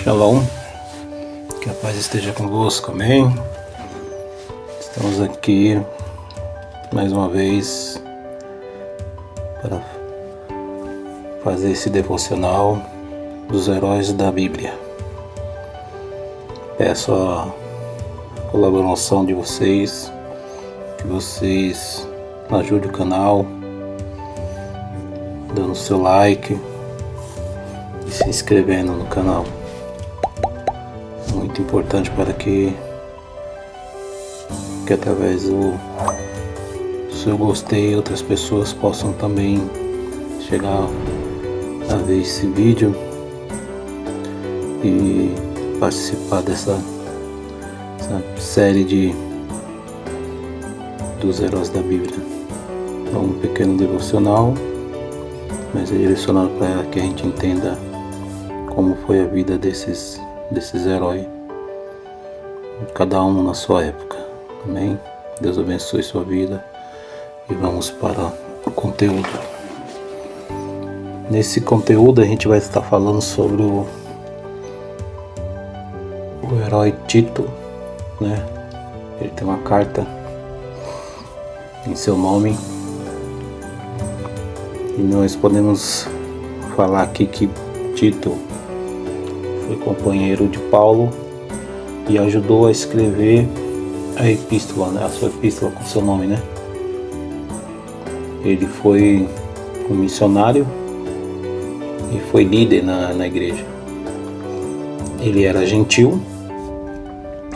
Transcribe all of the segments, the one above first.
Shalom, que a paz esteja convosco, amém? Estamos aqui mais uma vez para fazer esse devocional dos heróis da Bíblia. Peço a colaboração de vocês, que vocês ajudem o canal, dando seu like e se inscrevendo no canal. Muito importante para que através do seu gostei outras pessoas possam também chegar a ver esse vídeo e participar dessa série dos heróis da Bíblia. Então, um pequeno devocional, mas é direcionado para que a gente entenda como foi a vida desses heróis, cada um na sua época. Amém? Deus abençoe sua vida e vamos para o conteúdo. Nesse conteúdo a gente vai estar falando sobre o herói Tito, né? Ele tem uma carta em seu nome e nós podemos falar aqui que Tito foi companheiro de Paulo e ajudou a escrever a epístola, né? A sua epístola com seu nome, né? Ele foi um missionário e foi líder na igreja. Ele era gentil,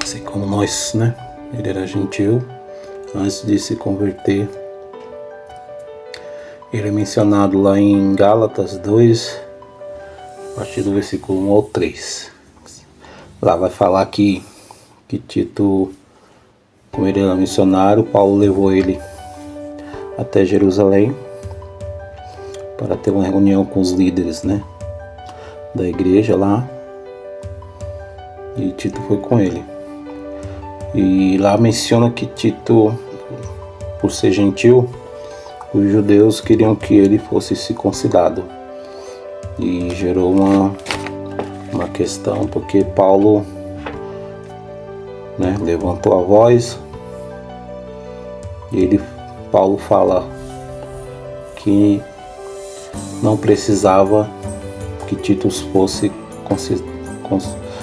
assim como nós, né? Ele era gentil antes de se converter. Ele é mencionado lá em Gálatas 2, a partir do versículo 1 ao 3. Lá vai falar que Tito, como ele era missionário, Paulo levou ele até Jerusalém para ter uma reunião com os líderes, né, da igreja lá, e Tito foi com ele. E lá menciona que Tito, por ser gentil, os judeus queriam que ele fosse circuncidado, e gerou uma questão, porque Paulo, né, levantou a voz e Paulo fala que não precisava que Tito fosse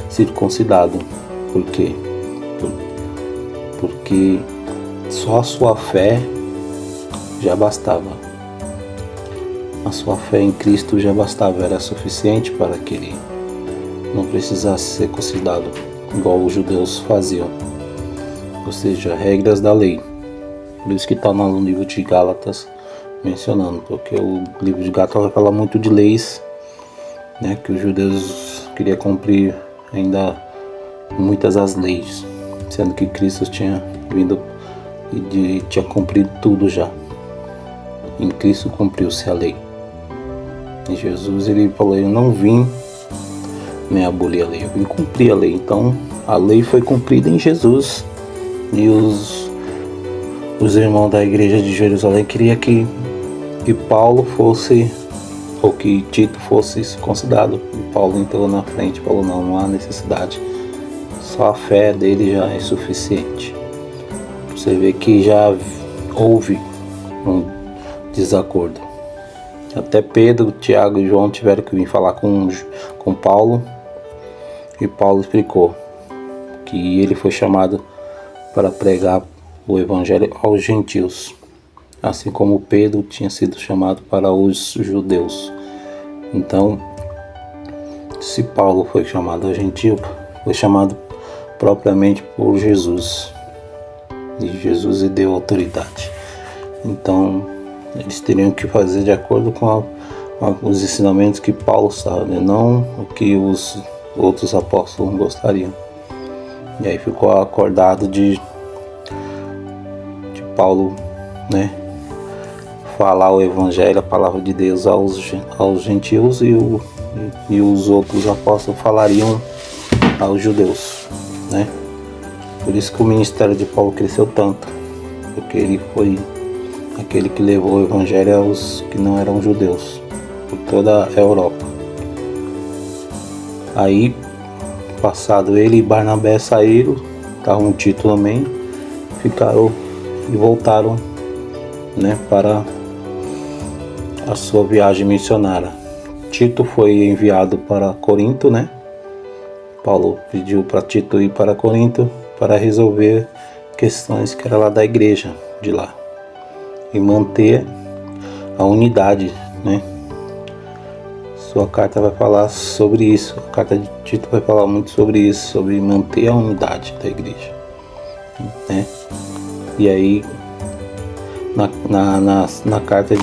circuncidado. Por quê? Porque só a sua fé já bastava. A sua fé em Cristo já bastava, era suficiente para que ele não precisasse ser circuncidado, igual os judeus faziam, ou seja, regras da lei. Por isso que está no livro de Gálatas mencionando, porque o livro de Gálatas vai falar muito de leis, né, que os judeus queriam cumprir ainda muitas as leis, sendo que Cristo tinha vindo e tinha cumprido tudo já. Em Cristo cumpriu-se a lei. E Jesus, ele falou: eu não vim nem abolir a lei, eu vim cumprir a lei. Então a lei foi cumprida em Jesus, e os irmãos da igreja de Jerusalém queriam que Paulo fosse, ou que Tito fosse circuncidado. E Paulo entrou na frente, falou: não há necessidade, só a fé dele já é suficiente. Você vê que já houve um desacordo. Até Pedro, Tiago e João tiveram que vir falar com Paulo, e Paulo explicou que ele foi chamado para pregar o evangelho aos gentios, assim como Pedro tinha sido chamado para os judeus. Então, se Paulo foi chamado a gentio, foi chamado propriamente por Jesus, e Jesus lhe deu autoridade. Então, eles teriam que fazer de acordo com os ensinamentos que Paulo estava, né? Não o que os outros apóstolos gostariam. E aí ficou acordado de Paulo, né, falar o evangelho, a palavra de Deus aos gentios, e os outros apóstolos falariam aos judeus, né? Por isso que o ministério de Paulo cresceu tanto, porque ele foi aquele que levou o evangelho aos que não eram judeus, por toda a Europa. Aí passado ele e Barnabé saíram, estavam Tito também, ficaram e voltaram, né, para a sua viagem missionária. Tito foi enviado para Corinto, né? Paulo pediu para Tito ir para Corinto para resolver questões que era lá da igreja de lá e manter a unidade, né? Sua carta vai falar sobre isso. A carta de Tito vai falar muito sobre isso, sobre manter a unidade da igreja, né? E aí na carta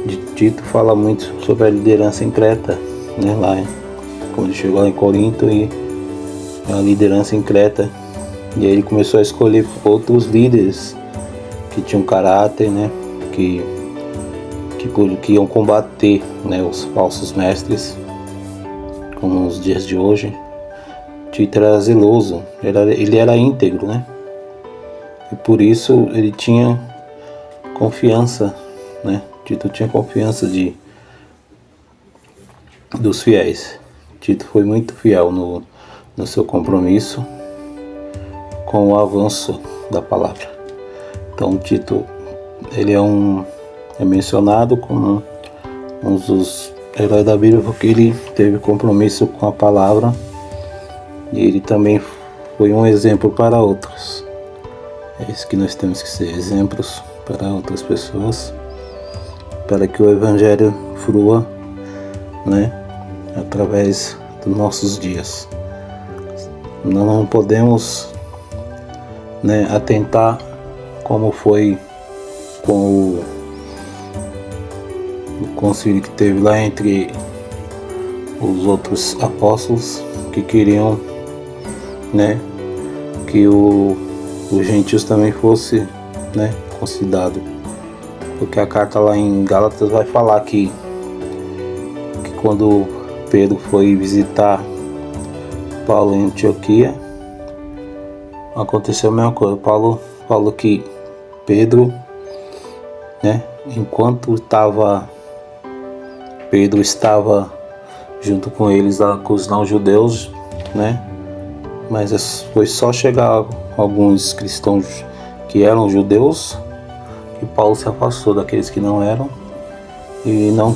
de Tito fala muito sobre a liderança em Creta, né? Lá quando ele chegou lá em Corinto e a liderança em Creta, e aí ele começou a escolher outros líderes que tinham caráter, né? Que iam combater, né, os falsos mestres, como nos dias de hoje. Tito era zeloso, ele era íntegro, né? E por isso ele tinha confiança, né? Tito tinha confiança dos fiéis. Tito foi muito fiel no seu compromisso com o avanço da palavra. Então Tito, ele é mencionado como um dos heróis da Bíblia porque ele teve compromisso com a palavra e ele também foi um exemplo para outros. É isso que nós temos que ser, exemplos para outras pessoas, para que o Evangelho flua, né, através dos nossos dias. Nós não podemos, né, atentar como foi com o concílio que teve lá entre os outros apóstolos que queriam, né, que os gentios também fosse, né, considerado, porque a carta lá em Gálatas vai falar que quando Pedro foi visitar Paulo em Antioquia, aconteceu a mesma coisa. Paulo falou que Pedro, né, enquanto Pedro estava junto com eles, com os não-judeus, né, mas foi só chegar alguns cristãos que eram judeus que Paulo se afastou daqueles que não eram e não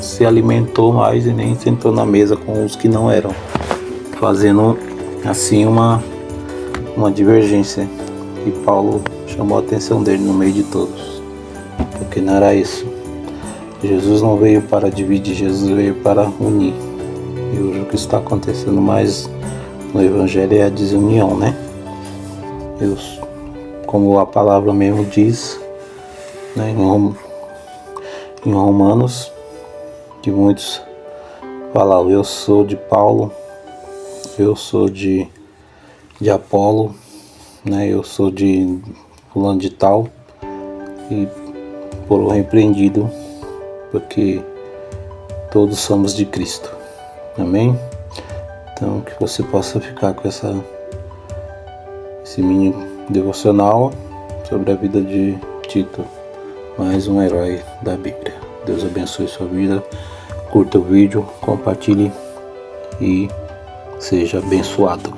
se alimentou mais e nem sentou na mesa com os que não eram, fazendo assim uma divergência. E Paulo chamou a atenção dele no meio de todos, porque não era isso. Jesus não veio para dividir, Jesus veio para unir. E hoje o que está acontecendo mais no Evangelho é a desunião, né? Como a palavra mesmo diz, né, em Romanos, que muitos falam, eu sou de Paulo, eu sou de Apolo, né, eu sou de fulano de tal, e foram repreendidos porque todos somos de Cristo. Amém? Então que você possa ficar com esse mini devocional sobre a vida de Tito, mais um herói da Bíblia. Deus abençoe sua vida, curta o vídeo, compartilhe e seja abençoado.